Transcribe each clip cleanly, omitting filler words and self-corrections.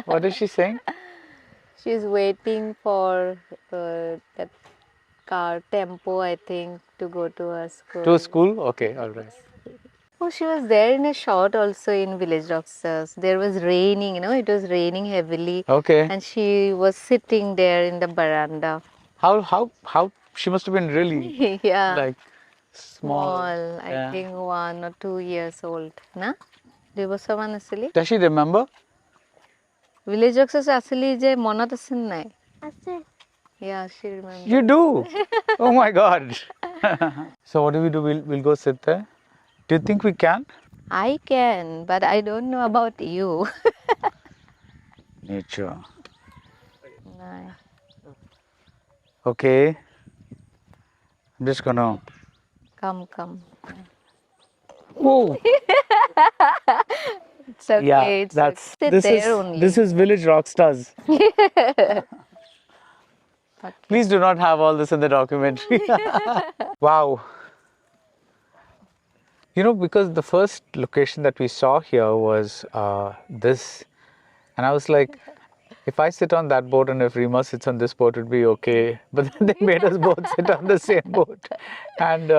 What is she saying? She's waiting for that car, tempo, I think, to go to her school. To school? Okay, all right. Oh, she was there in a shot also in Village Rockstars. There was raining, it was raining heavily. Okay. And she was sitting there in the veranda. How she must have been really Yeah, like small. I Yeah. think 1 or 2 years old. Na? দিবছৰমান আছিলি? Does she remember? Village Rockstars আছিলি যে মনত আছে নাই? আছে. Yeah, she remembers. You do? Oh my God. So what do? We'll go sit there. Do you think we can? I can, but I don't know about you. Nature. Nice. Okay. I'm just gonna. Come. Whoa. It's okay. Yeah, It's okay. Sit there only. this is Village Rockstars. Please do not have all this in the documentary. Wow. Because the first location that we saw here was this, and I was like, if I sit on that boat and if Rima sits on this boat, it'd be okay. But then they made us both sit on the same boat, and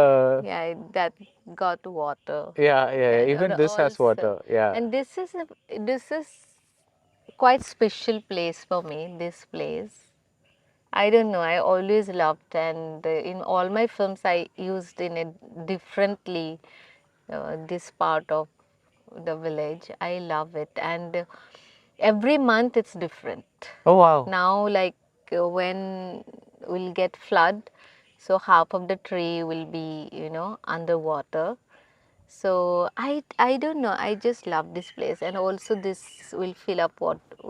Yeah, that got water. yeah. Even And this has also- water. Yeah. And this is quite special place for me. This place. I don't know. I always loved, and in all my films, I used in it differently. This part of the village, I love it, and every month it's different. Oh wow. Now, like when we'll get flood, so half of the tree will be underwater. So I don't know. I just love this place, and also this will fill up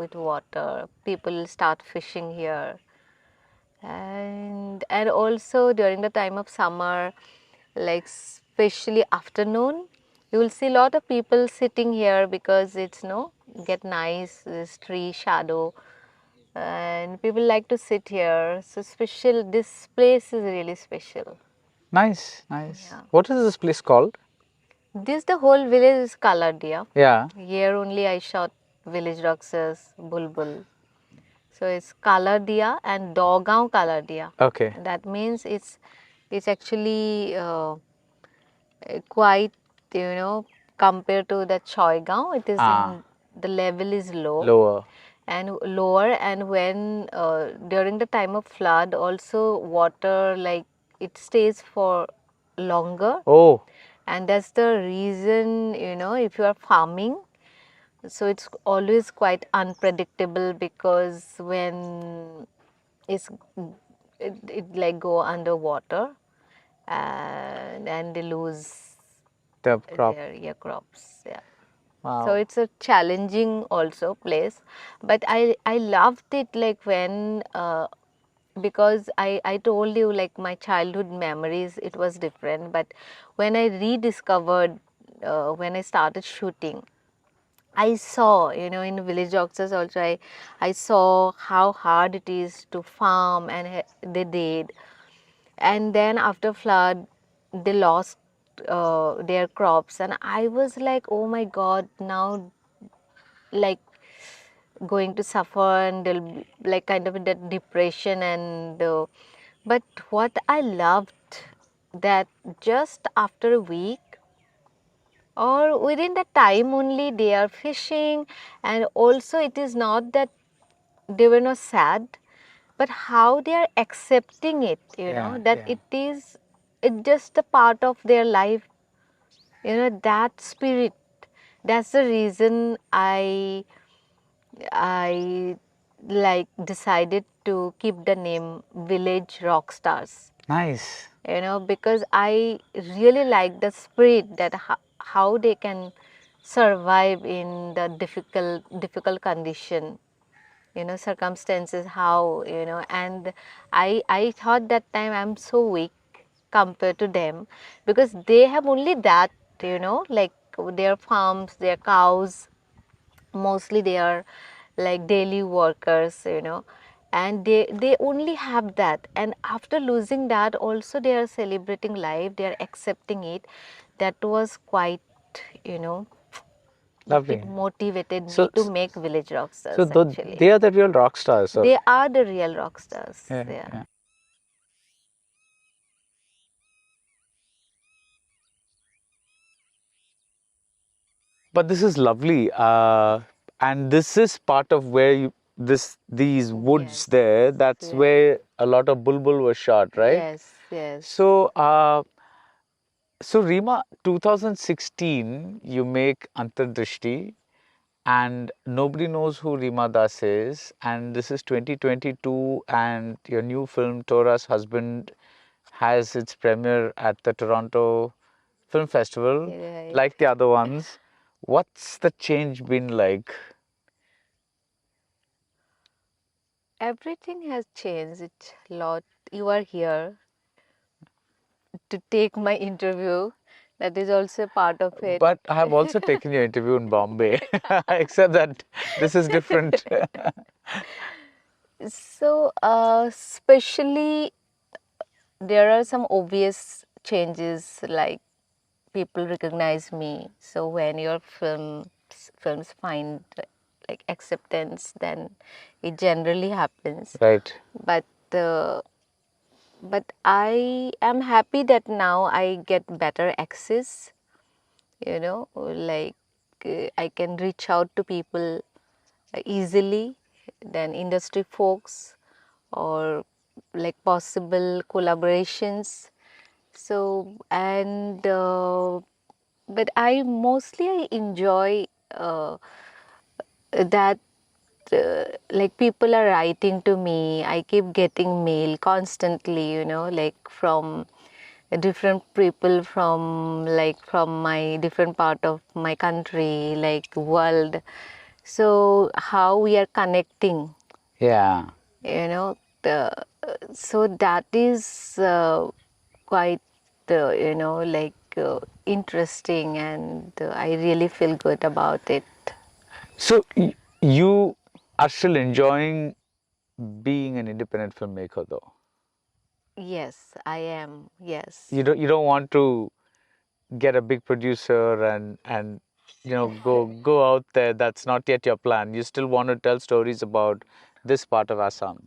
with water. People will start fishing here, and also during the time of summer, like especially afternoon, you will see a lot of people sitting here because it's get nice this tree shadow, and people like to sit here. So special. This place is really special. Nice. Yeah. What is this place called? This the whole village is colored, yeah. Yeah. Here only I shot Village Rockstars, Bulbul. So it's Kalardia and Dogaon Kalardia. Okay. That means it's actually quite compared to the Choigaon, it is in the level is Lower. lower, and when during the time of flood also water like it stays for longer. Oh. And that's the reason if you are farming, so it's always quite unpredictable, because when it's it like go underwater, and they lose The crop. their crops. Yeah. Wow. So it's a challenging also place, but I loved it, like when because I told you, like my childhood memories, it was different, but when I rediscovered when I started shooting, I saw, in Village Doctors also, I saw how hard it is to farm, and they did. And then after flood, they lost their crops. And I was like, oh my God, now like going to suffer, and they'll be like kind of in that depression. And but what I loved, that just after a week, or within the time only, they are fishing. And also it is not that they were not sad, but how they are accepting it, that it is it's just a part of their life, that spirit. That's the reason I like decided to keep the name Village Rockstars. Nice. Because I really like the spirit, that how they can survive in the difficult condition, circumstances, how, and I thought that time I'm so weak compared to them, because they have only that, like their farms, their cows, mostly they are like daily workers, and they only have that, and after losing that also they are celebrating life, they are accepting it. That was quite, Lovely. It motivated So, me to make village rock so stars actually. they are the real rock stars. So. They are the real rock stars. Yeah, Yeah. yeah. But this is lovely, and this is part of where these woods Yes. there. That's Yeah. where a lot of bulbul was shot, right? Yes. Yes. So, so Rima, 2016, you make Antardrishti, and nobody knows who Rima Das is. And this is 2022, and your new film Tora's Husband has its premiere at the Toronto Film Festival, Right. like the other ones. What's the change been like? Everything has changed a lot. You are here to take my interview. That is also part of it. But I have also taken your interview in Bombay, except that this is different. So, especially there are some obvious changes, like people recognize me. So when your films find like acceptance, then it generally happens. Right. But uh, but I am happy that now I get better access. Like I can reach out to people easily than industry folks, or like possible collaborations. So, and but I enjoy that like people are writing to me. I keep getting mail constantly, like from different people from my different part of my country, like world. So how we are connecting, Yeah. you know the, so that is quite interesting, and I really feel good about it. So you are still enjoying being an independent filmmaker, though. Yes, I am. Yes. You don't want to get a big producer and go out there. That's not yet your plan. You still want to tell stories about this part of Assam.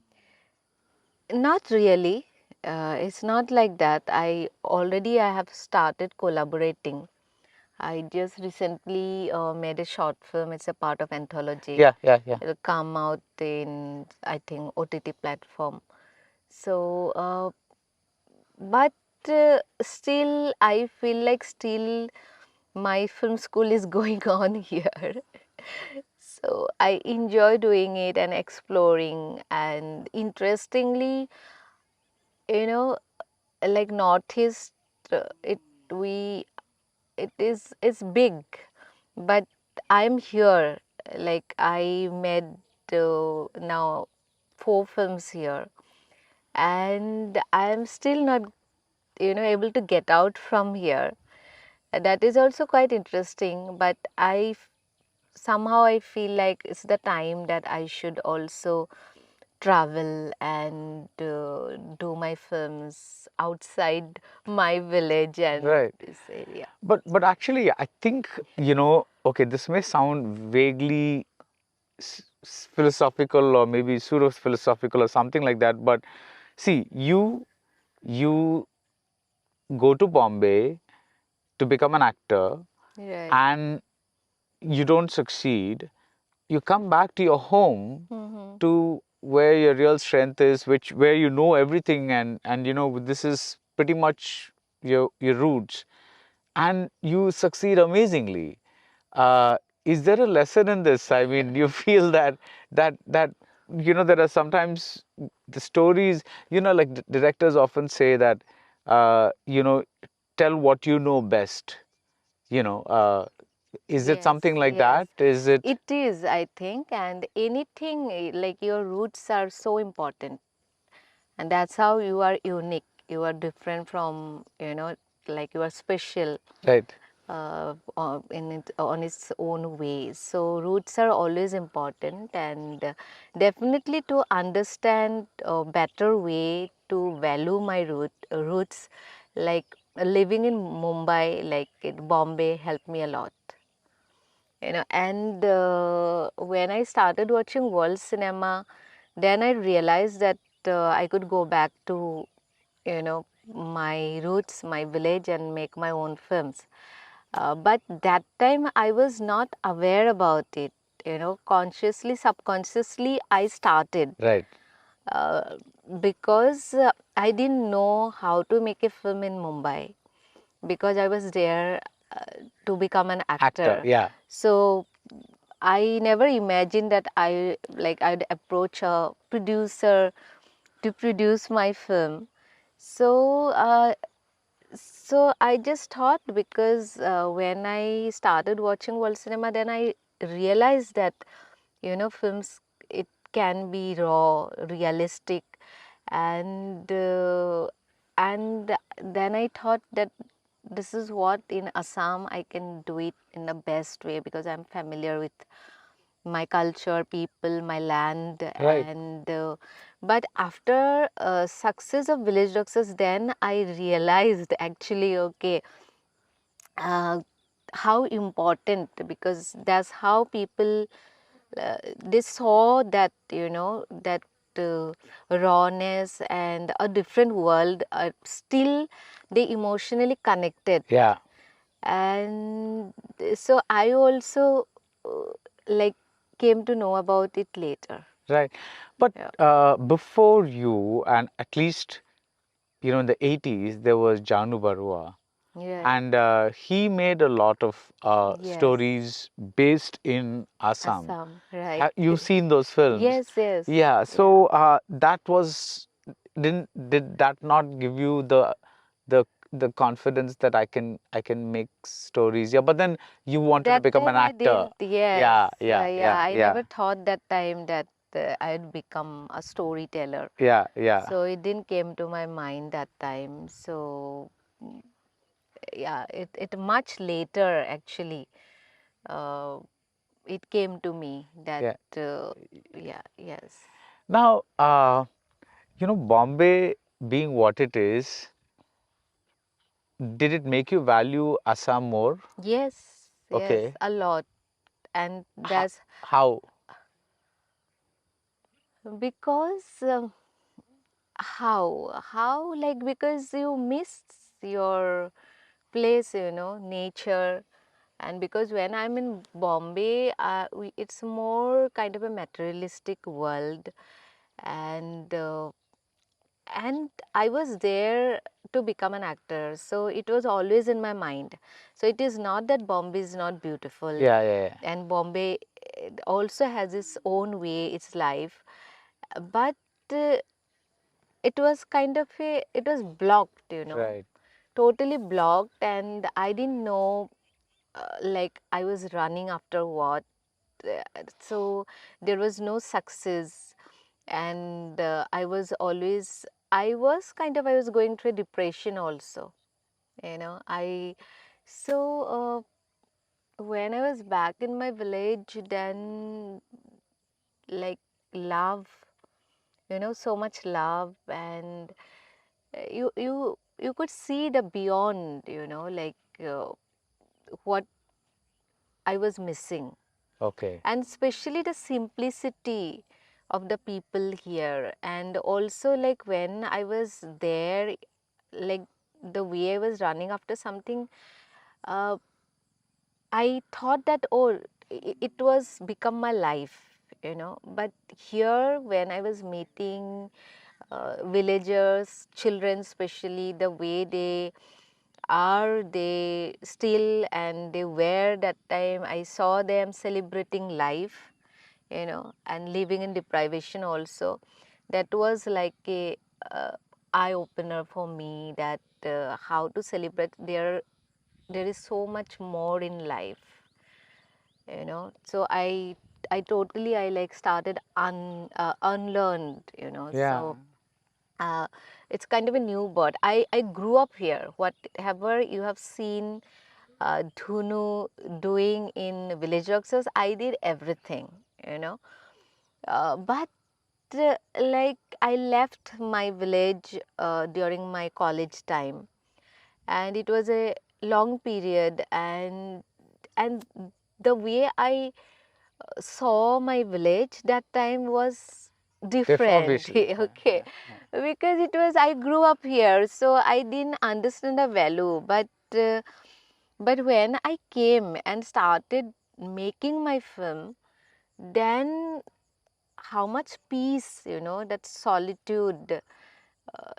Not really. It's not like that. I have started collaborating. I just recently made a short film. It's a part of anthology. Yeah, yeah, yeah. It'll come out in, I think, OTT platform. So, but still, I feel like still my film school is going on here. So I enjoy doing it and exploring. And interestingly, you know, like Northeast, it we it is it's big, but I'm here. Like I made now 4 films here, and I'm still not able to get out from here. That is also quite interesting, but somehow I feel like it's the time that I should also travel and do my films outside my village and Right. this area. But actually, I think, okay, this may sound vaguely philosophical or maybe pseudo philosophical or something like that. But see, you go to Bombay to become an actor, Right. and you don't succeed. You come back to your home, Mm-hmm. to where your real strength is, where you know everything, and this is pretty much your roots, and you succeed amazingly. uh, is there a lesson in this? I mean, you feel that there are sometimes the stories, like directors often say that, tell what you know best. you know uh, is it Yes, something like yes. that? Is it? It is, I think, and anything like your roots are so important, and that's how you are unique. You are different from, like you are special Right. on its own way. So roots are always important, and definitely to understand a better way to value my roots, like living in Mumbai, like in Bombay, helped me a lot. And when I started watching world cinema, then I realized that I could go back to, my roots, my village, and make my own films. But that time I was not aware about it. Consciously, subconsciously, I started. Right. Uh, because I didn't know how to make a film in Mumbai, because I was there to become an Actor. actor. Yeah. So I never imagined that I'd approach a producer to produce my film. So I just thought, because when I started watching world cinema, then I realized that films, it can be raw, realistic, and then I thought that this is what in Assam I can do it in the best way, because I'm familiar with my culture, people, my land. Right. And but after success of Village Doctors, then I realized, actually, okay, uh, how important, because that's how people they saw that, that rawness and a different world. Still they emotionally connected. Yeah. And so I also uh, like came to know about it later. Right. But Yeah. before you, and at least, in the 80s, there was Janu Barua. Yeah. And he made a lot of Yes. stories based in Assam. Assam, right. You've seen those films? Yes, yes. Yeah. Yeah. So that was did that not give you the the confidence that I can make stories? Yeah. But then you wanted to That become an time I actor. didn't, yes. Yeah. Yeah. Yeah, Yeah. I Yeah. never thought that time that I'd become a storyteller. Yeah. Yeah. So it didn't came to my mind that time. So yeah, it much later, actually, uh, it came to me that, Yeah. yeah, yes. Now, Bombay being what it is, did it make you value Assam more? Yes, yes, Okay. a lot. And How? that's How? because how, like, because you miss your place, nature. And because when I'm in Bombay, it's more kind of a materialistic world. And I was there to become an actor, so it was always in my mind. So it is not that Bombay is not beautiful, Yeah, yeah, yeah. and Bombay also has its own way, its life. But uh, it was kind of it was blocked, Right. totally blocked. And I didn't know, like, I was running after what. So there was no success. And I was going through a depression also, I so when I was back in my village, then, like, love, so much love. And you could see the beyond, like, what I was missing. Okay. And especially the simplicity of the people here. And also, like, when I was there, like, the way I was running after something, uh, I thought that, oh, it was become my life, but here, when I was meeting villagers, children, especially, the way they still and they were that time, I saw them celebrating life, and living in deprivation also. That was like a eye opener for me, that how to celebrate. There is so much more in life, so I totally, I like started unlearned, Yeah. so uh, it's kind of a new bird. I grew up here. Whatever you have seen Dhunu doing in village boxes, I did everything, but like, I left my village during my college time, and it was a long period. And the way I saw my village that time was different. Obviously. Okay, because it was, I grew up here, so I didn't understand the value. But when I came and started making my film, then how much peace, that solitude,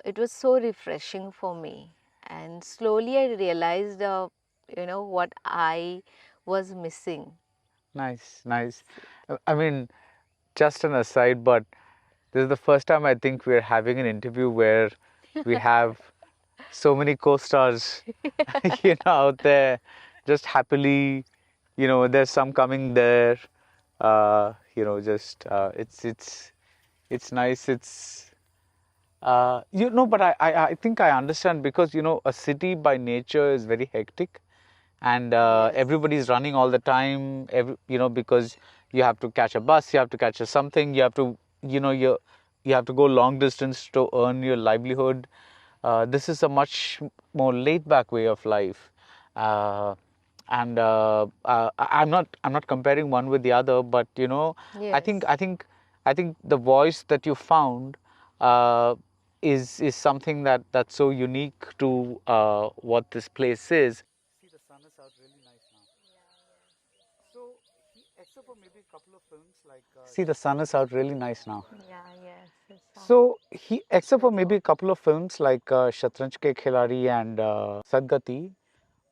it was so refreshing for me. And slowly I realized, what I was missing. Nice, nice. I mean, just an aside, but this is the first time I think we're having an interview where we have so many co-stars, out there, just happily, there's some coming there, just it's nice. But I think I understand because a city by nature is very hectic, and Yes. everybody's running all the time. Because you have to catch a bus, you have to catch a something, you have to you have to go long distance to earn your livelihood. This is a much more laid back way of life. And I'm not comparing one with the other, but I Yes. think I think I think the voice that you found uh, is something that's so unique to what this place is. See, the sun is out really nice now. So, except for maybe a couple of films like. See, the sun is out really nice now. Yeah, yes. So, except for maybe a couple of films like Shatranj Ke Khiladi and Sadgati,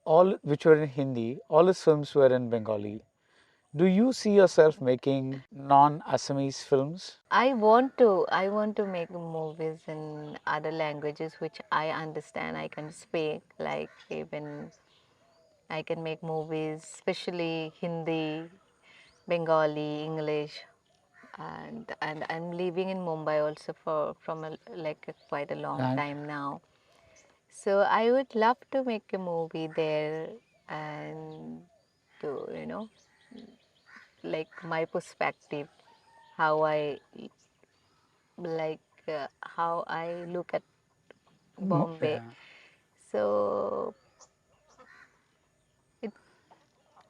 all which were in Hindi, all his films were in Bengali. Do you see yourself making non-Assamese films? I want to make movies in other languages which I understand, I can speak, like even I can make movies, especially Hindi, Bengali, English, and I'm living in Mumbai also for from quite a long Right. time now. So I would love to make a movie there and to like my perspective, how I like how I look at Bombay. Yeah, So it,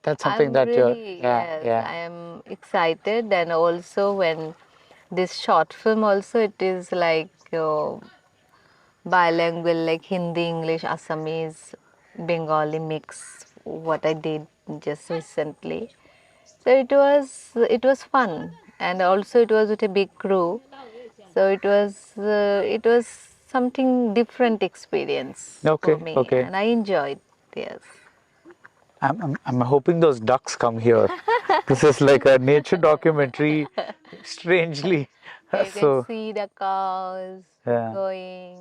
that's something I'm that you're. really, Yeah, yes, yeah. I am excited. And also when this short film also, it is like bilingual, like Hindi, English, Assamese, Bengali mix, what I did just recently. So it was fun, and also it was with a big crew. So it was something different experience for Okay, me, okay. and I enjoyed. Yes. I'm hoping those ducks come here. This is like a nature documentary, strangely. You can So, see the cows yeah. going.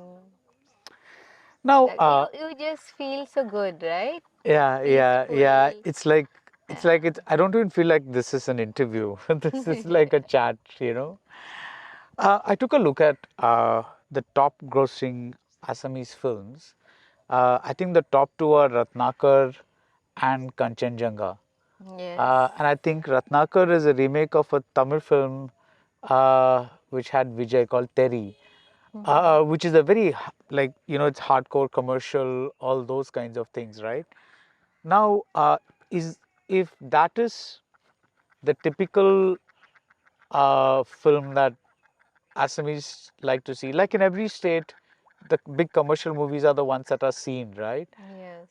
Now, Like you just feel so good, right? yeah, yeah, yeah. Peaceful. It's. I don't even feel like this is an interview. This is like a chat. I took a look at the top grossing Assamese films. I think the top two are Ratnakar and Kanchenjunga. Yes. And I think Ratnakar is a remake of a Tamil film which had Vijay called Terry, which is a very, it's hardcore commercial, all those kinds of things, right? Now, is if that is the typical film that Assamese like to see. Like in every state, the big commercial movies are the ones that are seen, right? Yes.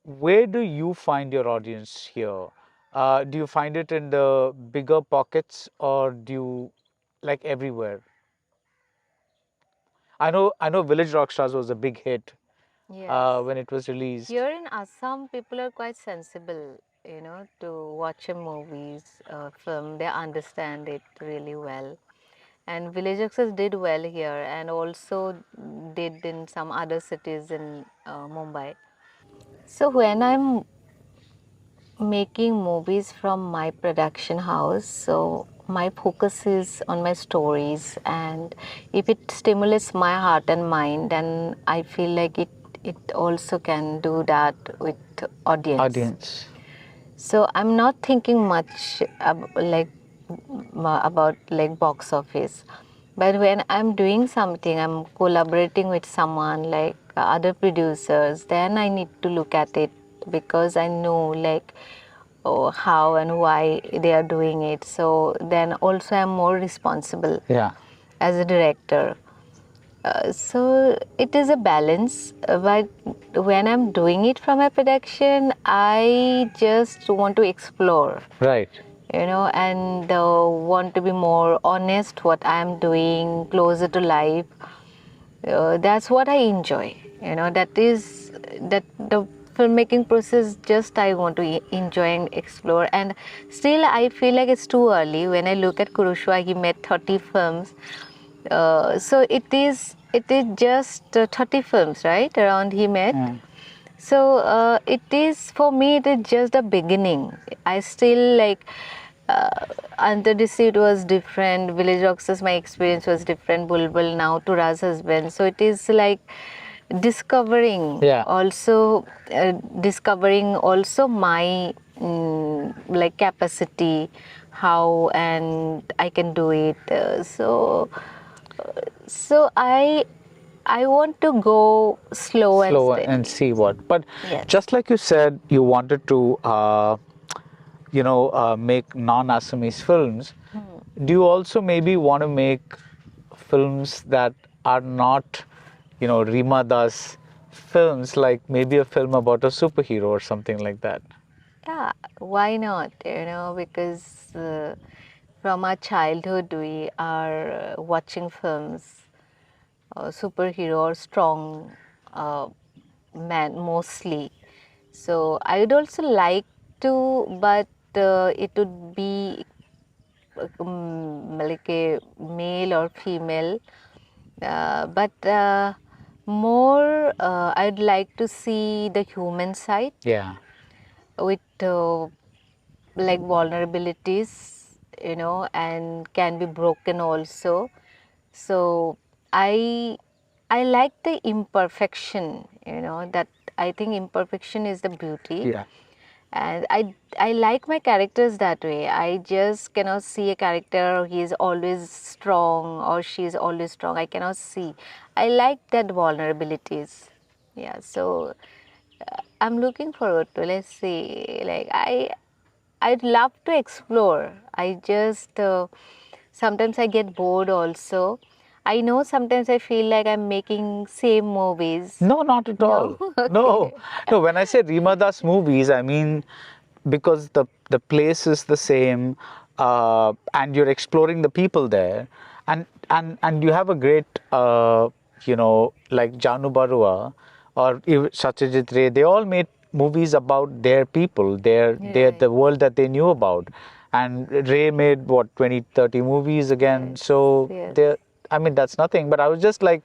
Where do you find your audience here? Do you find it in the bigger pockets or do you like everywhere? I know Village Rockstars was a big hit Yes. when it was released. Here in Assam, people are quite sensible, to watch a film. They understand it really well. And Village Access did well here and also did in some other cities in Mumbai. So when I'm making movies from my production house, so my focus is on my stories, and if it stimulates my heart and mind, then I feel like it also can do that with audience. Audience. So I'm not thinking much about like box office, but when I'm doing something, I'm collaborating with someone like other producers, then I need to look at it, because I know like how and why they are doing it. So then also I'm more responsible Yeah. as a director. So it is a balance, but when I'm doing it from a production, I just want to explore, Right. and want to be more honest what I'm doing, closer to life. That's what I enjoy. That the filmmaking process. Just I want to enjoy and explore. And still, I feel like it's too early. When I look at Kurushwa, he made 30 films. So it is just 30 films, right? Around he made. Yeah. So it is for me. It is just the beginning. I still like. Under the Sea it was different. Village Rockstars, my experience was different. Bulbul now Tora's husband. So it is like discovering Yeah. also discovering also my like capacity, how and I can do it. So I want to go slow and Slow and steady. see what. But Yes. just like you said, you wanted to, make non-Assamese films. Do you also maybe want to make films that are not, rimadas films, like maybe a film about a superhero or something like that? Yeah, why not? Because from our childhood we are watching films, superhero or strong uh, man mostly. So I would also like to, but it would be like a male or female. But more, I'd like to see the human side Yeah. with like vulnerabilities, and can be broken also. So I I like the imperfection, that I think imperfection is the beauty. Yeah. And I like my characters that way. I just cannot see a character he is always strong or she is always strong. I cannot see. I like that vulnerabilities. Yeah, so I'm looking forward to, let's see, like I'd love to explore. I just sometimes I get bored also. I know sometimes I feel like I'm making same movies. No, not at No. all. No, Okay. no. When I say Rima Das movies, I mean because the place is the same, and you're exploring the people there, and you have a great, like Janu Barua or Satyajit Ray. They all made movies about their people, their Right. the world that they knew about. And Ray made what 20, 30 movies again. Yes. So Yes. there, I mean, that's nothing. But I was just like,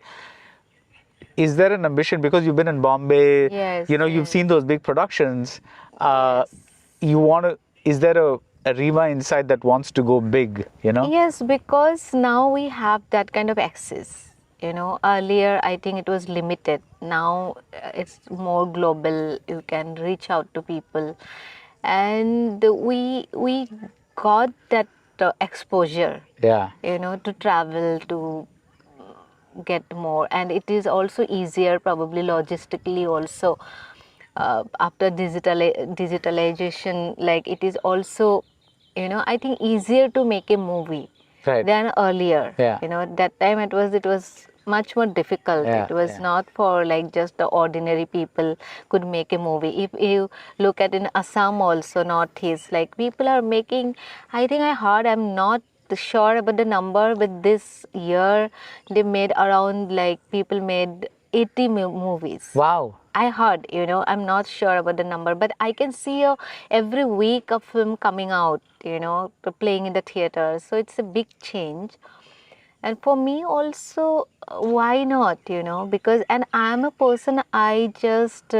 is there an ambition, because you've been in Bombay, Yes. you've Yes. seen those big productions, uh, Yes. you want to, is there a Rima inside that wants to go big? Yes, because now we have that kind of access. Earlier I think it was limited. Now it's more global. You can reach out to people, and we got that exposure. Yeah. To travel to get more, and it is also easier, probably logistically also. After digitalization, like it is also, I think easier to make a movie Right. than earlier. Yeah. That time it was much more difficult. It Yeah. was Yeah. not for like just the ordinary people could make a movie. If you look at in Assam also, northeast, like people are making, I think I heard, I'm not sure about the number, but this year they made around, like people made 80 movies. Wow. I heard, I'm not sure about the number, but I can see every week a film coming out, playing in the theater. So it's a big change. And for me also, why not, because, and I'm a person, I just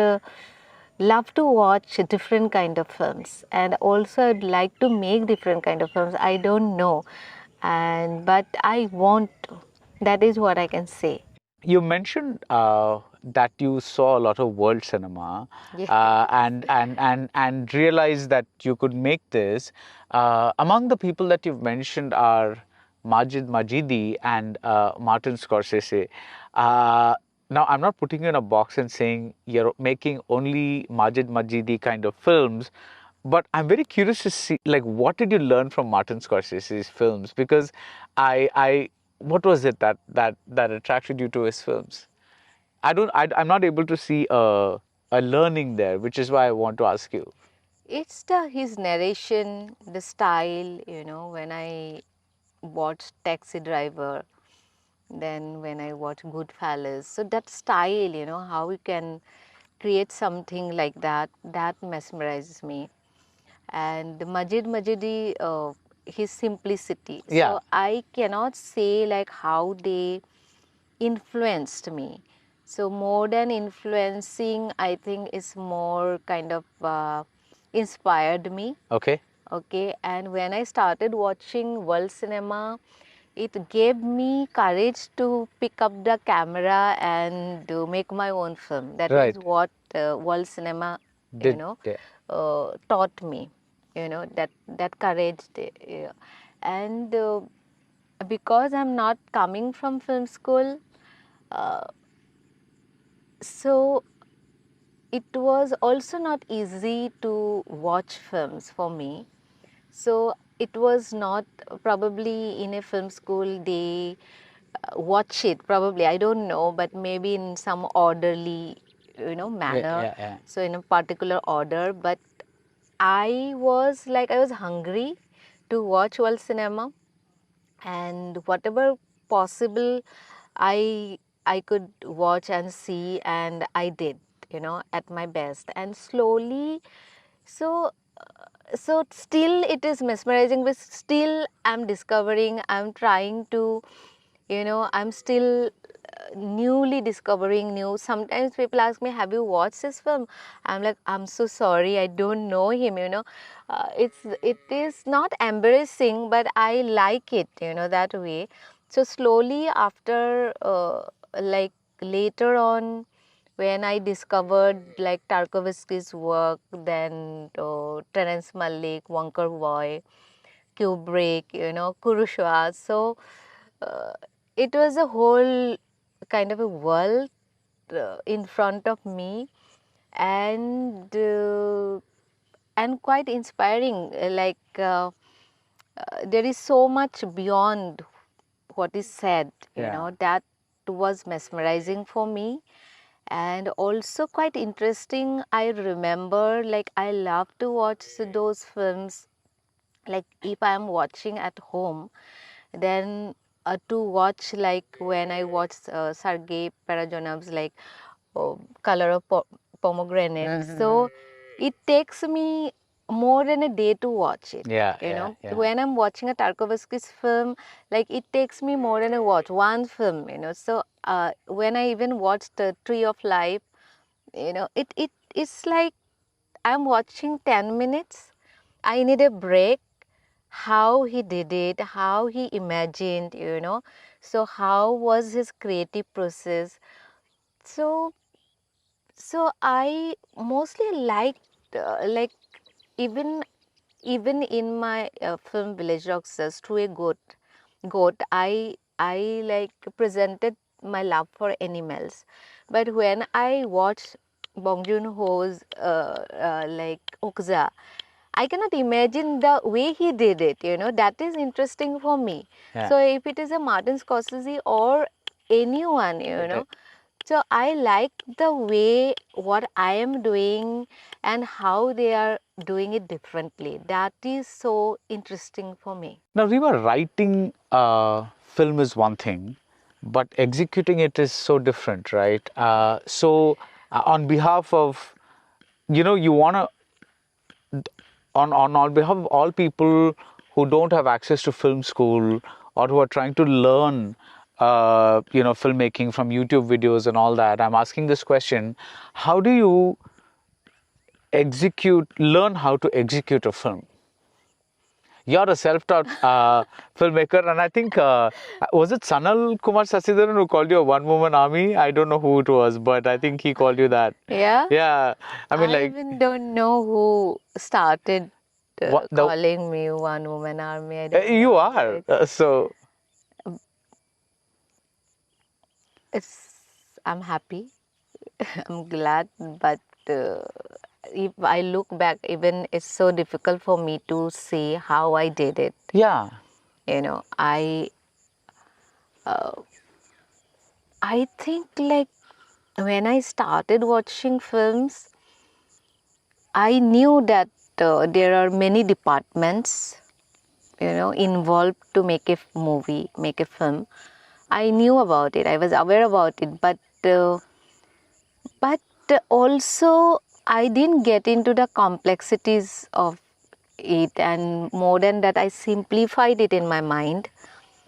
love to watch different kind of films. And also I'd like to make different kind of films. I don't know. But I want to. That is what I can say. You mentioned that you saw a lot of world cinema, Yeah. and realized that you could make this. Among the people that you've mentioned are Majid Majidi and Martin Scorsese. Uh, Now, I'm not putting you in a box and saying you're making only Majid Majidi kind of films, But I'm very curious to see, like, what did you learn from Martin Scorsese's films? Because what was it that attracted you to his films? I'm not able to see a learning there, which is why I want to ask you. It's his narration, the style, you know, when I watched Taxi Driver, then when I watch Goodfellas. So that style, you know, how you can create something like that, that mesmerizes me. And Majid Majidi, his simplicity. Yeah. So I cannot say like how they influenced me. So more than influencing, I think is more kind of inspired me. Okay. Okay, and when I started watching world cinema, it gave me courage to pick up the camera and make my own film. That is Right. what world cinema, you Did know, yeah. taught me. You know, that courage. Yeah. And because I'm not coming from film school, uh, so it was also not easy to watch films for me. So it was not probably in a film school they watch it, probably, I don't know, but maybe in some orderly, you know, manner. Yeah. So in a particular order, but I was hungry to watch world cinema, and whatever possible i I could watch and see, and I did, you know, at my best. And slowly, so so still it is mesmerizing, but still I'm discovering, I'm trying to, you know, I'm still newly discovering new. Sometimes people ask me, have you watched this film? I'm like, I'm so sorry, I don't know him, you know. It is not embarrassing, but I like it, you know, that way. So slowly after like later on, when I discovered like Tarkovsky's work, then Terence Malick, Wonka Wai, Kubrick, you know, Kurosawa. So uh, it was a whole kind of a world in front of me, and quite inspiring. There is so much beyond what is said, you Yeah. know, that was mesmerizing for me. And also quite interesting, I remember, like, I love to watch those films, like if I'm watching at home, then to watch, like when I watch Sergei Parajonov's, like Color of Pomegranate. So it takes me more than a day to watch it. You know, when I'm watching a Tarkovsky's film, like it takes me more than a watch one film. You know, so when I even watched the Tree of Life, you know, it's like I'm watching 10 minutes. I need a break. How he did it, how he imagined, you know. So how was his creative process? So I mostly liked even even in my film Village Rockstars, through a goat, I like presented my love for animals. But when I watched Bong Joon-ho's like Okja, I cannot imagine the way he did it, you know. That is interesting for me. Yeah. So if it is a Martin Scorsese or anyone, you know, so I like the way what I am doing and how they are doing it differently. That is so interesting for me. Now, Rima, writing film is one thing, but executing it is so different, right? On behalf of, you want to, on behalf of all people who don't have access to film school or who are trying to learn, filmmaking from YouTube videos and all that, I'm asking this question: how do you learn how to execute a film? You're a self-taught filmmaker, and I think was it Sanal Kumar Sasidharan who called you a one-woman army? I don't know who it was, but I think he called you that. Yeah, Yeah, I mean, I like, even don't know who started what the calling me one woman army. I don't you know. are so. I'm happy. I'm glad, but if I look back, even it's so difficult for me to say how I did it. Yeah. You know, I think like when I started watching films, I knew that there are many departments, you know, involved to make a movie, make a film. I knew about it. I was aware about it, but also I didn't get into the complexities of it, and more than that, I simplified it in my mind.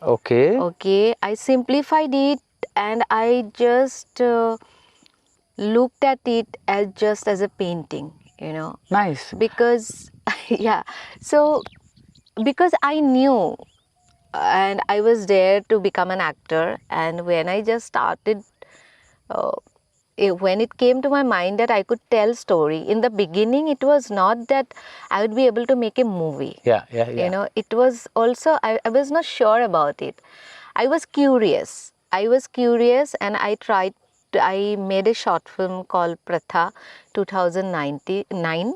Okay. Okay, I simplified it, and I just looked at it as just as a painting, you know, Nice. because yeah, so because I knew and I was there to become an actor, and when I just started uh, when it came to my mind that I could tell story, in the beginning it was not that I would be able to make a movie. Yeah. You know, it was also I was not sure about it. I was curious. And I made a short film called Pratha 2009,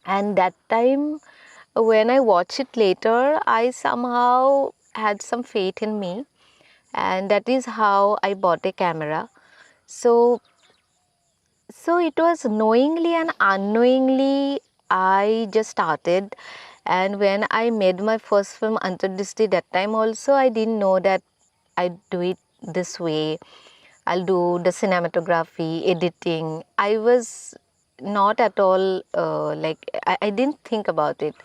and that time when I watched it later, I somehow had some faith in me, and that is how I bought a camera. So it was knowingly and unknowingly I just started. And when I made my first film Antardishti, that time also I didn't know that I'd do it this way. I'll do the cinematography, editing. I was not at all I didn't think about it.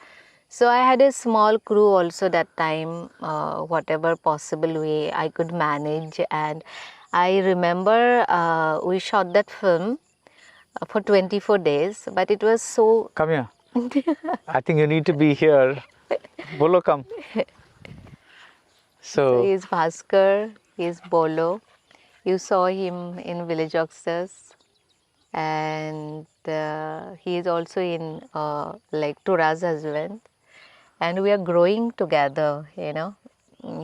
So I had a small crew also that time, whatever possible way I could manage. And I remember we shot that film for 24 days, but it was so. Come here. I think you need to be here. Bolo, come. So So, he's Bhaskar, he's Bolo. You saw him in Village Youngsters, and he is also in like Tora's husband, and we are growing together. You know,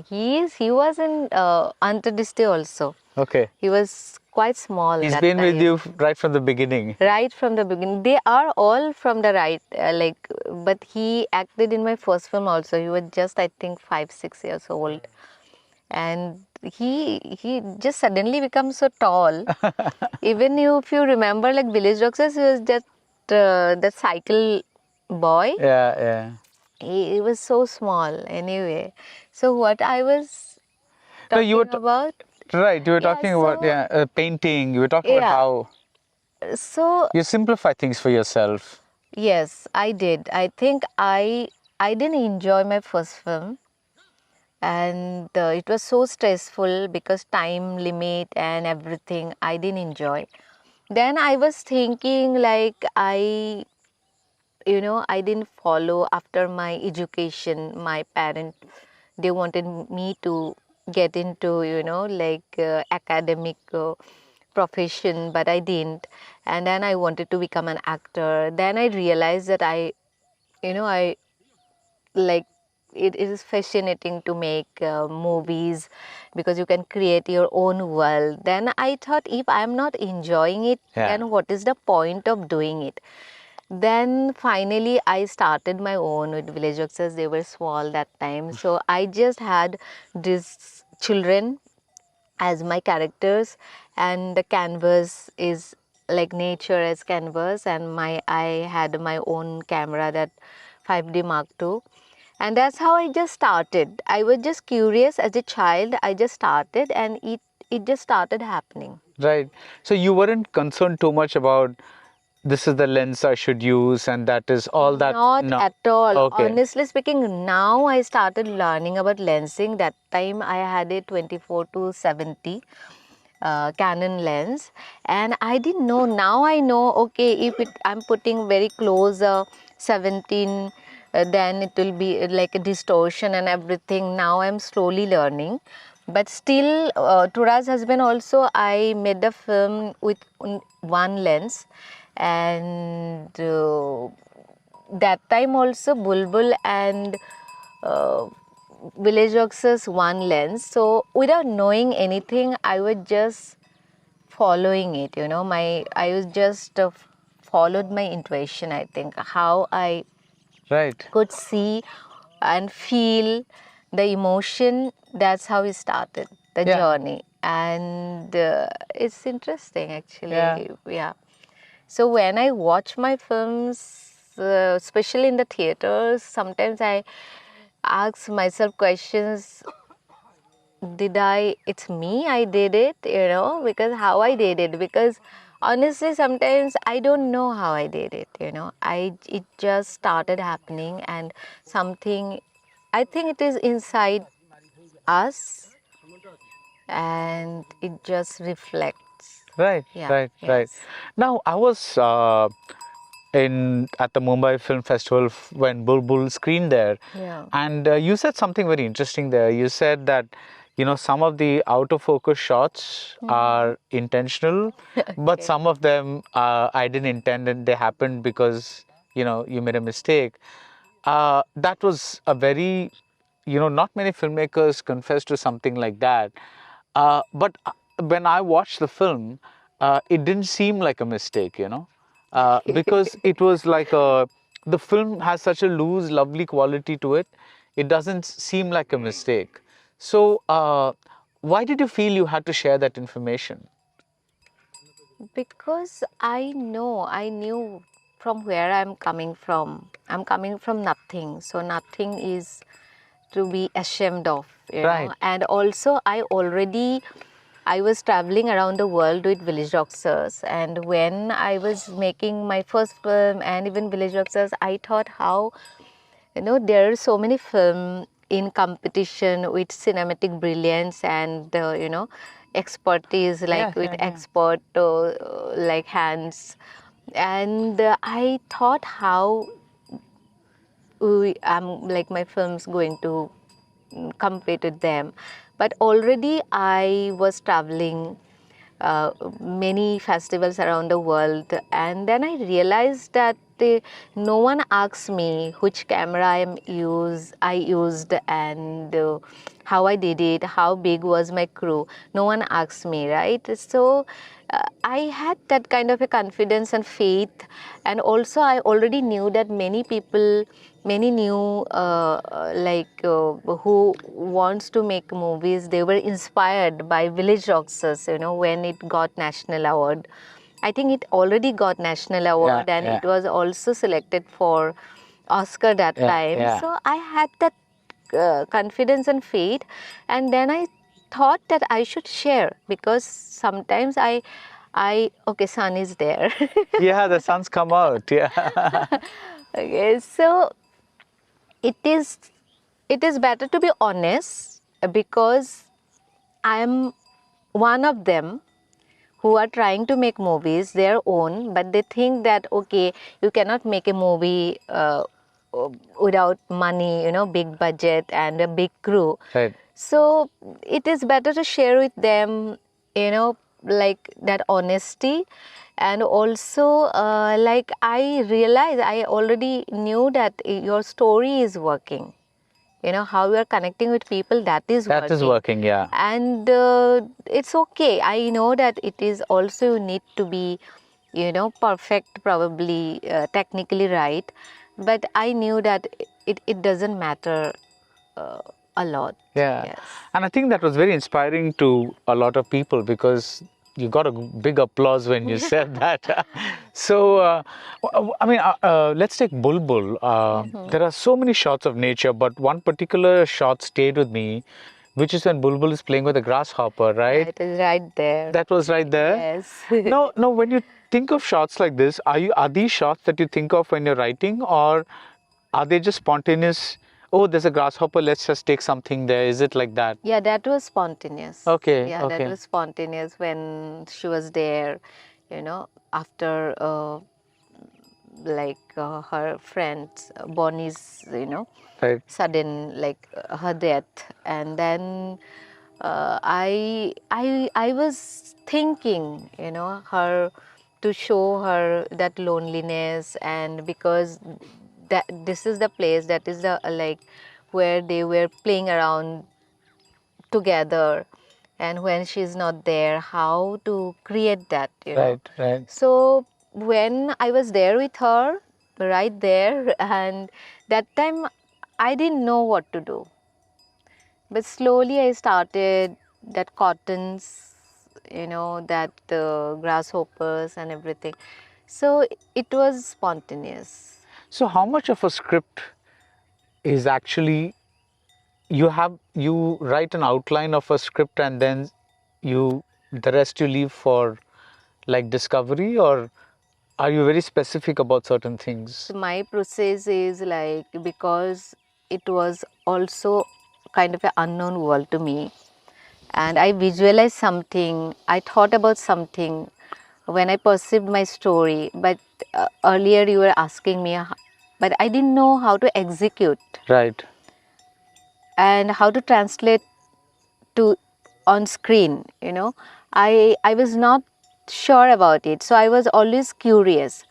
he was in Antardishti also. okay. He was quite small He's that been with time. you right from the beginning. Right from the beginning. They are all from the right, but he acted in my first film also. He was just, I think, 5, 6 years old. And he just suddenly becomes so tall. Even if you remember, like Village Rockstars, he was just the cycle boy. Yeah. He was so small anyway. So what I was No, you talking were about, right. You were yeah, talking about so painting. You were talking about yeah, how so you simplify things for yourself. yes, I did. I think I didn't enjoy my first film, and it was so stressful because time limit and everything. I didn't enjoy. Then I was thinking like I didn't follow after my education. My parents, they wanted me to get into academic profession, but I didn't. And then I wanted to become an actor. Then I realized that I like it is fascinating to make movies because you can create your own world. Then I thought, if I'm not enjoying it, Yeah. then what is the point of doing it? Then finally I started my own with Village Youngsters. They were small that time, so I just had these children as my characters, and the canvas is like nature as canvas, and I had my own camera, that 5D Mark II. And that's how I just started. I was just curious as a child. I just started, and it just started happening. Right. So you weren't concerned too much about this is the lens I should use and that is all that. Not No. at all. Okay. Honestly speaking, now I started learning about lensing. That time I had a 24 to 70 Canon lens, and I didn't know. Now I know. Okay, if I'm putting very close 17, then it will be like a distortion and everything. Now I'm slowly learning, but still, Tora's husband also. I made the film with one lens, and that time also Bulbul and uh, Village Youngsters one lens. So without knowing anything, I was just following it. I was just followed my intuition, I think. How I Right. could see and feel the emotion, that's how it started, the Yeah. journey. And it's interesting, actually. Yeah. So when I watch my films, especially in the theaters, sometimes I ask myself questions. It's me, I did it, because how I did it, because honestly sometimes I don't know how I did it, it just started happening, and something, I think it is inside us, and it just reflects. Right, Yeah. right, right. Yes. Now, I was in at the Mumbai Film Festival when Bulbul screened there, Yeah. and you said something very interesting there. You said that some of the out of focus shots are intentional, but Okay. some of them I didn't intend and they happened because you made a mistake. That was a very not many filmmakers confess to something like that. But when I watched the film, it didn't seem like a mistake, because it was like the film has such a loose, lovely quality to it. It doesn't seem like a mistake. So, why did you feel you had to share that information? Because I knew from where I'm coming from. I'm coming from nothing. So nothing is to be ashamed of, Right. And also I was traveling around the world with village rockstars, and when I was making my first film and even village rockstars, I thought how there are so many film in competition with cinematic brilliance and expertise, like with expert like hands, and I thought how like my film's going to compete with them. But already I was traveling uh, many festivals around the world, and then I realized that no one asked me which camera I used, and how I did it, how big was my crew. No one asked me, right? So I had that kind of a confidence and faith, and also I already knew that many people, many new who wants to make movies, they were inspired by Village Rockstars, when it got national award. I think it already got national award, and it was also selected for Oscar that time. So I had that confidence and faith, and then I thought that I should share, because sometimes okay, sun is there. Yeah, the sun's come out. Yeah. Okay, so it is better to be honest, because I am one of them who are trying to make movies their own, but they think that okay, you cannot make a movie without money, big budget and a big crew. Right. So it is better to share with them, like that honesty. And also, like I realized, I already knew that your story is working. How you are connecting with people, that is working. That is working, yeah. And it's okay. I know that it is also, you need to be, perfect, probably technically right. But I knew that it doesn't matter a lot. Yeah. Yes. And I think that was very inspiring to a lot of people because you got a big applause when you said that. So, I mean, let's take Bulbul. There are so many shots of nature, but one particular shot stayed with me, which is when Bulbul is playing with a grasshopper, Yeah, right? it is right there. That was right there. Yes. No, when you think of shots like this, are these shots that you think of when you're writing, or are they just spontaneous? Oh, there's a grasshopper, let's just take something there. Is it like that? Yeah, that was spontaneous. Okay, Yeah, that okay. was spontaneous when she was there, after her friend Bonnie's, Right. sudden, like her death. And then I was thinking, her, to show her that loneliness, and because that this is the place, that is the like where they were playing around together, and when she's not there, how to create that. Right, right. So when I was there with her, right there, and that time I didn't know what to do. But slowly I started that cottons, that grasshoppers and everything. So it was spontaneous. So how much of a script is actually you write an outline of a script and then the rest you leave for like discovery, or are you very specific about certain things? So my process is like, because it was also kind of an unknown world to me, and I visualized something, I thought about something when I perceived my story. But earlier you were asking me, but I didn't know how to execute Right. and how to translate to on screen. I was not sure about it, so I was always curious.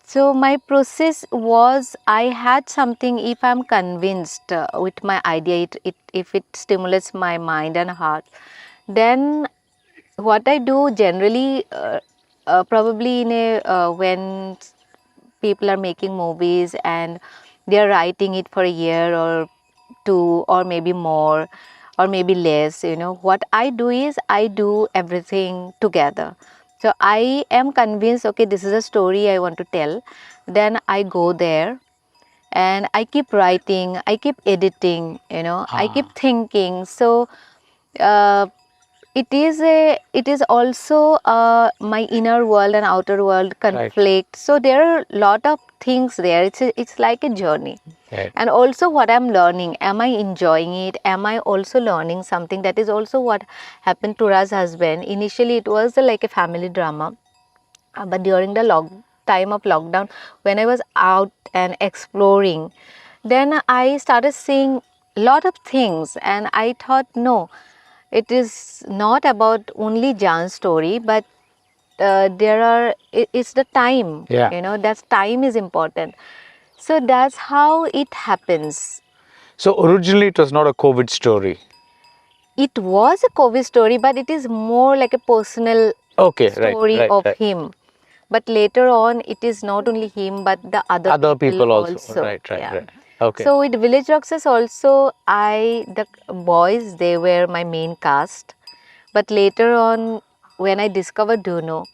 So my process was, I had something, if I'm convinced with my idea, if it stimulates my mind and heart, then what I do generally, probably in a when people are making movies and they are writing it for a year or two, or maybe more, or maybe less, what I do is I do everything together. So I am convinced, okay, this is a story I want to tell. Then I go there and I keep writing, I keep editing, I keep thinking. So uh, it is also my inner world and outer world conflict. So there are a lot of things there. It's like a journey. Right. And also what I'm learning, am I enjoying it? Am I also learning something? That is also what happened to Ra's husband. Initially it was like a family drama, but during the time of lockdown, when I was out and exploring, then I started seeing a lot of things, and I thought, no, it is not about only Jan's story, but it's the time. Yeah. That time is important. So that's how it happens. So originally it was not a COVID story. It was a COVID story, but it is more like a personal Okay, story right, of right. him. But later on, it is not only him, but the other People also. Right, Yeah. right. Okay. So with Village Roxas also, the boys, they were my main cast. But later on, when I discovered Duno,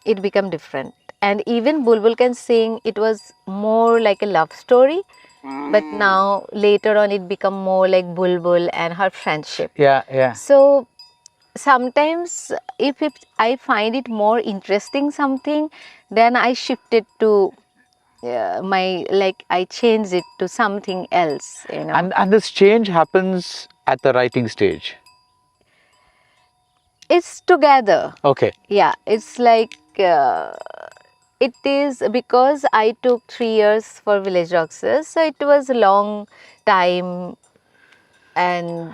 it became different. And even Bulbul Can Sing, it was more like a love story. But now, later on, it become more like Bulbul and her friendship. Yeah, yeah. So sometimes if I find it more interesting something, then I shift it to I change it to something else. And this change happens at the writing stage. It's together. Okay. Yeah, it's like it is because I took 3 years for Village Roxas, so it was a long time. And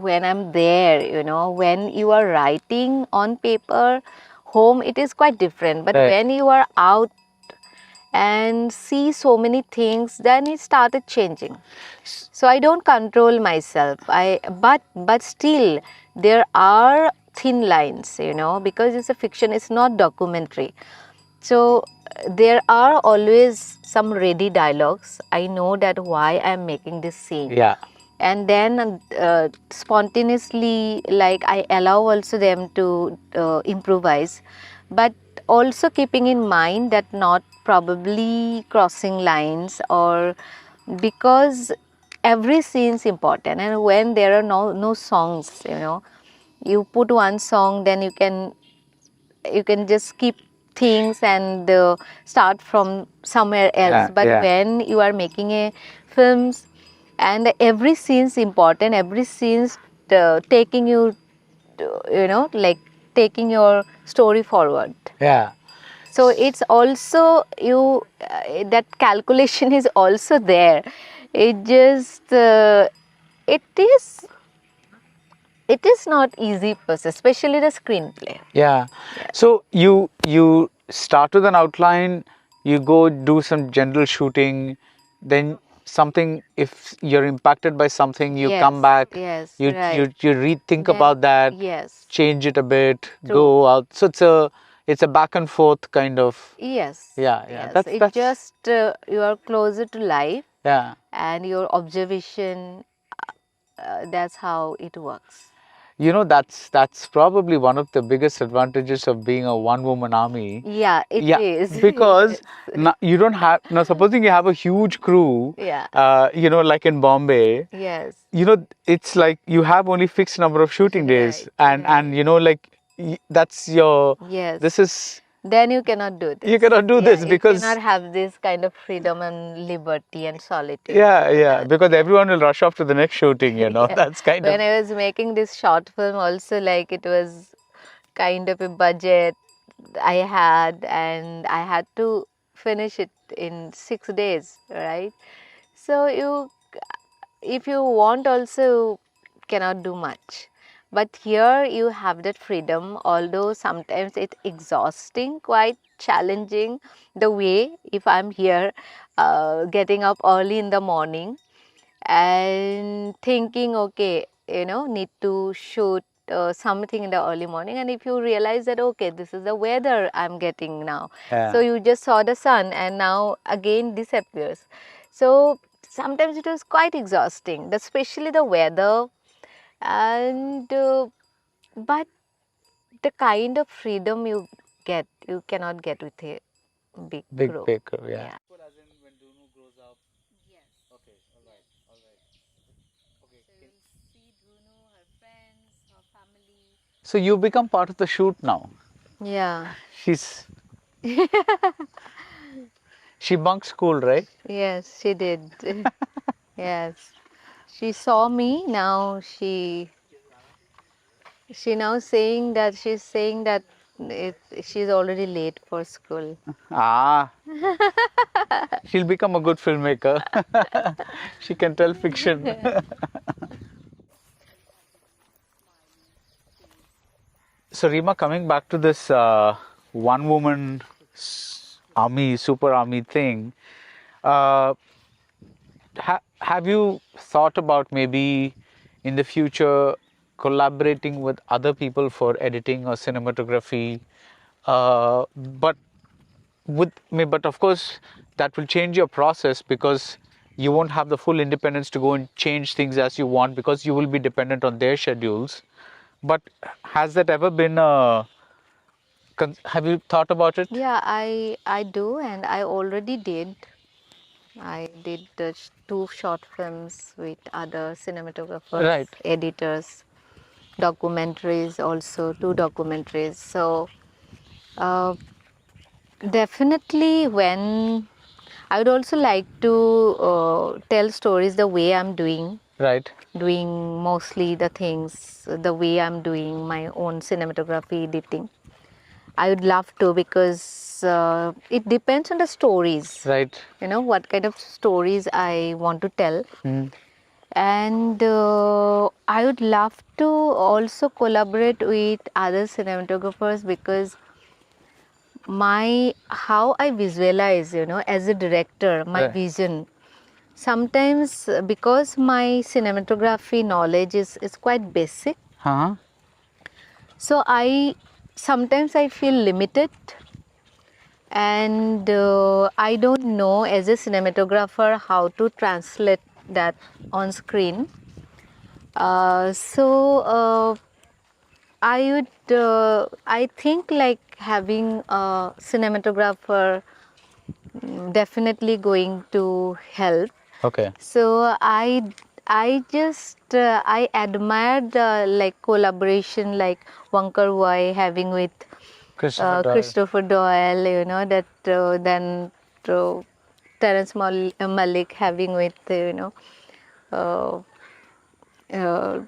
when I'm there, when you are writing on paper, home, it is quite different. But Right. when you are out and see so many things, then it started changing. So I don't control myself. But still there are thin lines, because it's a fiction, it's not documentary. So there are always some ready dialogues. I know that why I'm making this scene. Yeah. And then spontaneously, like, I allow also them to improvise, but also keeping in mind that not probably crossing lines, or because every scene is important. And when there are no songs, you put one song, then you can just keep things and start from somewhere else. But when you are making a films, and every scene is important, every scene taking you like taking your story forward. Yeah. So it's also that calculation is also there. It just it is not easy process, especially the screenplay. Yeah. So you start with an outline, you go do some general shooting, then something, if you're impacted by something, you come back, Yes, you right. rethink Then- about that, yes. change it a bit, True. go out. So it's a back and forth kind of. Yes. Yeah, Yes. that's It just you are closer to life, yeah. and your observation. That's how it works. That's probably one of the biggest advantages of being a one-woman army. Yeah, it Yeah, is. because Yes. you don't have now. Supposing you have a huge crew, Yeah. like in Bombay, Yes. it's like you have only fixed number of shooting days, Right. and like that's your. Yes. This is Then you cannot do you this. cannot do Yeah, this you because cannot have this kind of freedom and liberty and solitude. yeah, That, because yeah. everyone will rush off to the next shooting. Yeah. That's kind When of I was making this short film, also like it was kind of a budget I had, and I had to finish it in 6 days, right? So if you want, also cannot do much. But here you have that freedom, although sometimes it's exhausting, quite challenging. The way if I'm here, getting up early in the morning and thinking, okay, need to shoot something in the early morning, and if you realize that okay, this is the weather I'm getting now, so you just saw the sun and now again disappears. So sometimes it was quite exhausting, especially the weather, and but the kind of freedom you get, you cannot get with a big big crew. big yeah. Yeah. As in when Dunu grows up. Yes. Okay, all right. Okay. So you'll see Dhunu, her friends, her family. So you become part of the shoot now. Yeah. She's she bunked school, right? Yes, she did. Yes. She saw me. Now she now she's saying that she's already late for school. Ah, she'll become a good filmmaker. She can tell fiction. So Rima, coming back to this one-woman army, super army thing, uh, have you thought about maybe in the future collaborating with other people for editing or cinematography? But but of course that will change your process because you won't have the full independence to go and change things as you want because you will be dependent on their schedules. But has that ever been have you thought about it? Yeah, I do, and I already did. I did two short films with other cinematographers, Right. editors, documentaries, also two documentaries. So uh, definitely, when I would also like to tell stories the way I'm Right. doing mostly the things the way I'm doing my own cinematography editing. I would love to, because it depends on the stories. Right. What kind of stories I want to tell. And I would love to also collaborate with other cinematographers, because how I visualize, as a director, my Right. vision. Sometimes because my cinematography knowledge is quite basic, Huh? so sometimes I feel limited, and I don't know as a cinematographer how to translate that on screen. So I think like having a cinematographer definitely going to help. Okay. So I just I admire the like collaboration like Wankar Wai having with Christopher Doyle. Christopher Doyle, that then Terence Malick having with uh, uh,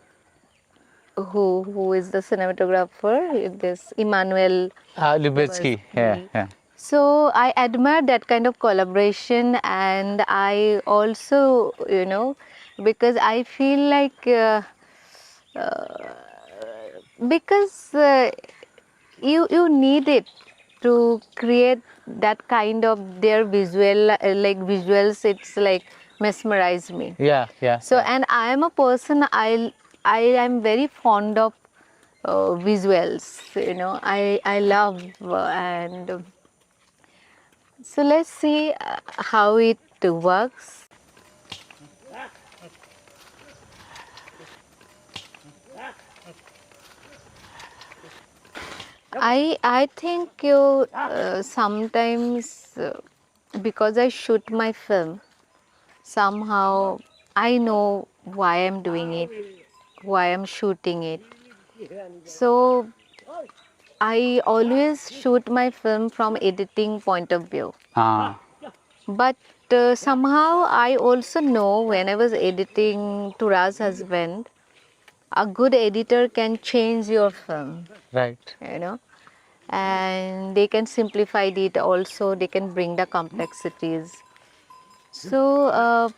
who is the cinematographer, this Emmanuel Lubetsky. Yeah. Lubezki. Yeah. So I admire that kind of collaboration, and I also, because I feel like uh, because you need it to create that kind of their visual, like visuals. It's like mesmerize me. Yeah. Yeah. So, Yeah. and I am a person, I am very fond of visuals. I love and so let's see how it works. I think you sometimes because I shoot my film, somehow I know why I'm doing it, why I'm shooting it. So I always shoot my film from editing point of view. Ah, But somehow I also know when I was editing Tura's husband, a good editor can change your film, right. and they can simplify it also, they can bring the complexities. So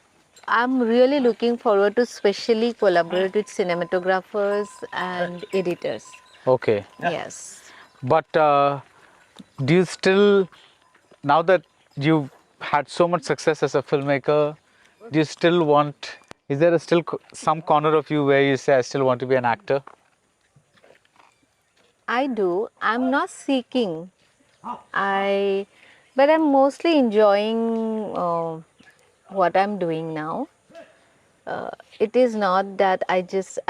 I'm really looking forward to specially collaborate with cinematographers and editors. Okay. Yes. But do you still, now that you've had so much success as a filmmaker, do you still want, is there still some corner of you where you say, I still want to be an actor? I do. I'm not seeking. I, but I'm mostly enjoying what I'm doing now. It is not that I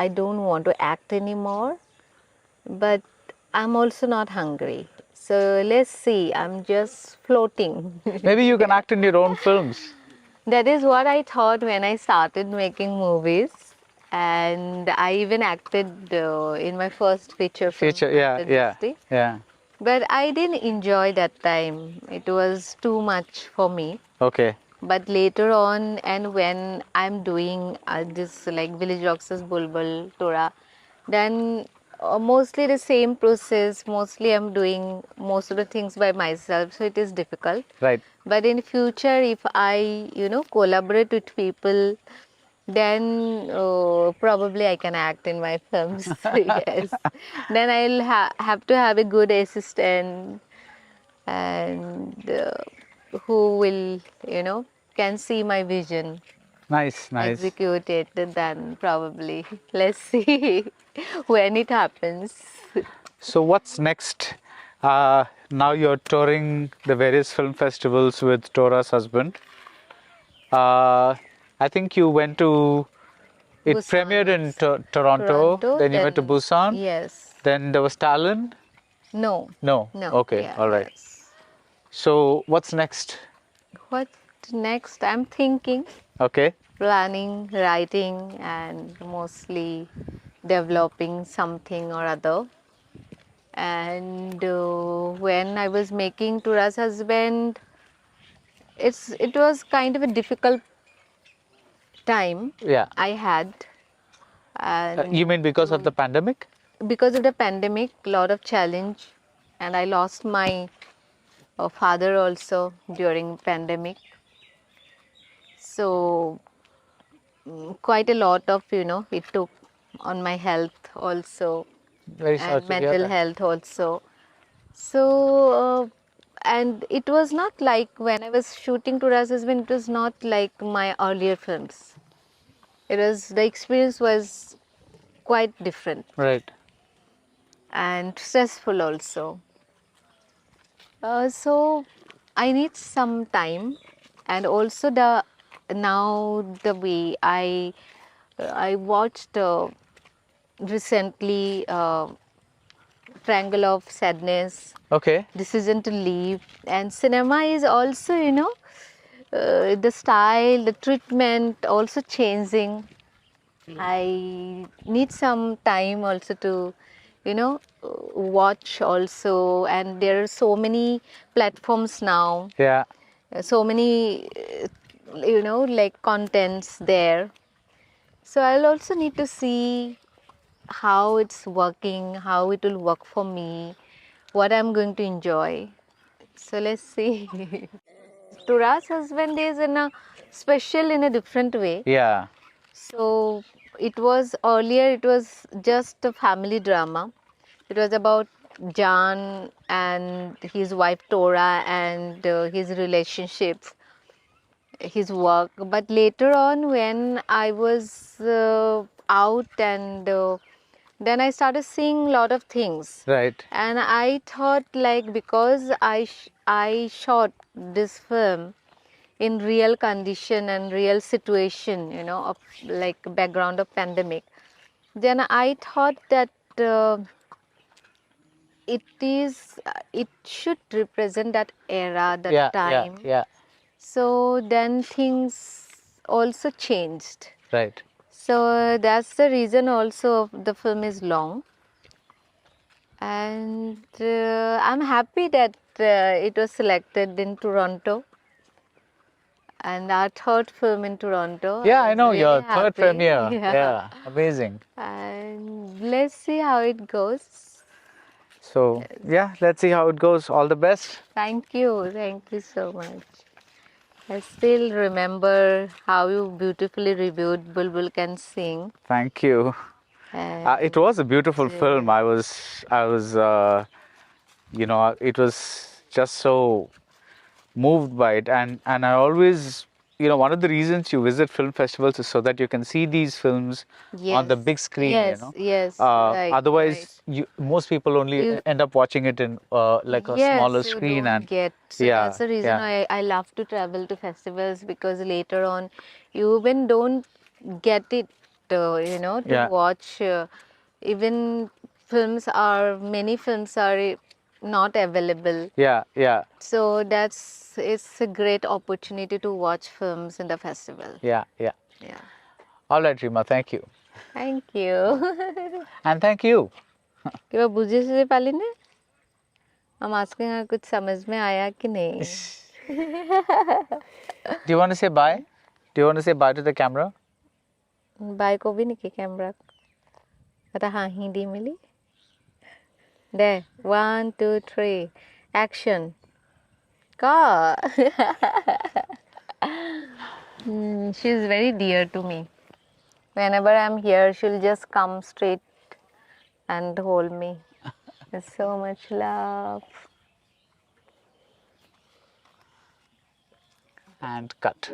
don't want to act anymore, but I'm also not hungry. So let's see. I'm just floating. Maybe you can act in your own films. That is what I thought when I started making movies. And I even acted in my first feature film, Future, yeah, yeah, Antardrishti. yeah. But I didn't enjoy that time. It was too much for me. Okay, But later on, and when I'm doing this like Village Roxas Bulbul, Tora, then mostly the same process, mostly I'm doing most of the things by myself, so it is difficult. right. But in future, if I, collaborate with people, then probably I can act in my films. Yes. Then I'll have to have a good assistant and who will, can see my vision, Nice, nice. execute it, then probably. Let's see when it happens. So what's next? Now you're touring the various film festivals with Tora's husband. Uh, I think you went to, it Busan, premiered in yes. Toronto, Toronto, then you went to then Busan, yes. then there was Talon. No, No, no, okay, yeah, all right. yes. So what's next? What next? I'm thinking, Okay, planning, writing, and mostly developing something or other. And when I was making Tura's husband, it was kind of a difficult time yeah. I had, and You mean because of the pandemic? because of the pandemic, a lot of challenge, and I lost my father also during pandemic. So quite a lot of it took on my health also Very sorry and to hear mental that. health also. So and it was not like when I was shooting Tura's husband, it was not like my earlier films. It was, the experience was quite different Right. and stressful also. So I need some time, and also the now the way I watched recently Triangle of Sadness, Okay. Decision to Leave, and cinema is also the style, the treatment also changing. I need some time also to, watch also, and there are so many platforms now, Yeah. so many, like contents there. So I'll also need to see how it's working, how it will work for me, what I'm going to enjoy. So let's see. Tura's husband is in a special in a different way. Yeah. So it was earlier, it was just a family drama. It was about Jan and his wife Tora and his relationships, his work. But later on, when I was out and then I started seeing a lot of things. Right. And I thought, like, because I shot this film in real condition and real situation, you know, of like background of pandemic, then I thought that it should represent that era, that Yeah, time. yeah. So then things also changed. Right. So that's the reason also the film is long. And I'm happy that it was selected in Toronto. And our third film in Toronto. Yeah, I was know, really your third happy. premiere. Yeah. Yeah, amazing. And let's see how it goes. So, yeah, let's see how it goes. All the best. Thank you. Thank you so much. I still remember how you beautifully reviewed Bulbul Can Sing. Thank you. And It was a beautiful film. It was just so moved by it, and I always, one of the reasons you visit film festivals is so that you can see these films on the yes, big screen. yes, yes, right, right. Otherwise, most people only You, end up watching it in like a smaller yes, you screen, don't and get. So that's yeah, the reason yeah, I love to travel to festivals, because later on you even don't get it, to yeah, watch. Even many films are not available. yeah, yeah, So it's a great opportunity to watch films in the festival. yeah, yeah. Yeah. All right, Rima, thank you, Thank you. and thank you. क्या बुझे से पाली ने? I'm asking कुछ समझ में आया कि नहीं? Do you want to say bye? Do you want to say bye to the camera? Bye को भी नहीं की कैमरा. कता हाँ हिंदी मिली. There, 1, 2, 3, action. का. She's very dear to me. Whenever I'm here, she'll just come straight and hold me. There's so much love. And cut.